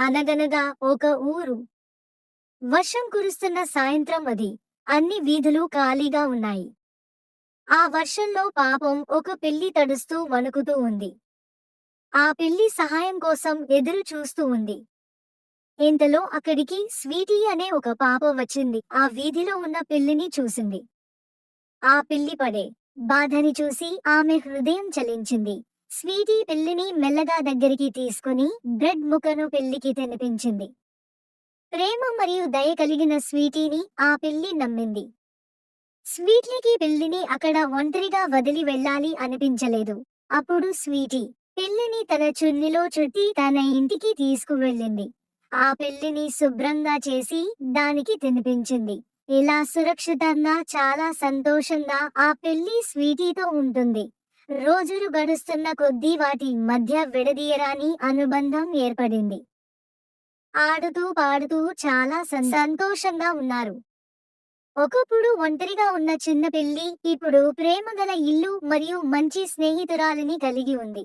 అనగనగా ఒక ఊరు. వర్షం కురుస్తున్న సాయంత్రం అది. అన్ని వీధులు ఖాళీగా ఉన్నాయి. ఆ వర్షంలో పాపం ఒక పిల్లి తడుస్తూ వణుకుతూ ఉంది. ఆ పిల్లి సహాయం కోసం ఎదురు చూస్తూ ఉంది. ఇంతలో అక్కడికి స్వీటీ అనే ఒక పాప వచ్చింది. ఆ వీధిలో ఉన్న పిల్లిని చూసింది. ఆ పిల్లి పడే బాధని చూసి ఆమె హృదయం చలించింది. స్వీటీ పిల్లిని మెల్లగా దగ్గరికి తీసుకుని బ్రెడ్ ముక్కను పిల్లికి తినిపించింది. ప్రేమ మరియు దయ కలిగిన స్వీటీని ఆ పిల్లి నమ్మింది. స్వీటీకి పిల్లిని అక్కడ ఒంటరిగా వదిలి వెళ్ళాలి అనిపించలేదు. అప్పుడు స్వీటీ పిల్లిని తన చున్నిలో చుట్టి తన ఇంటికి తీసుకువెళ్ళింది. ఆ పిల్లిని శుభ్రంగా చేసి దానికి తినిపించింది. ఇలా సురక్షితంగా చాలా సంతోషంగా ఆ పిల్లి స్వీటీతో ఉంటుంది. రోజులు గడుస్తున్న కొద్దీ వాటి మధ్య విడదీయరాని అనుబంధం ఏర్పడింది. ఆడుతూ పాడుతూ చాలా సంతోషంగా ఉన్నారు. ఒకప్పుడు ఒంటరిగా ఉన్న చిన్న పిల్లి ఇప్పుడు ప్రేమగల ఇల్లు మరియు మంచి స్నేహితురాలిని కలిగి ఉంది.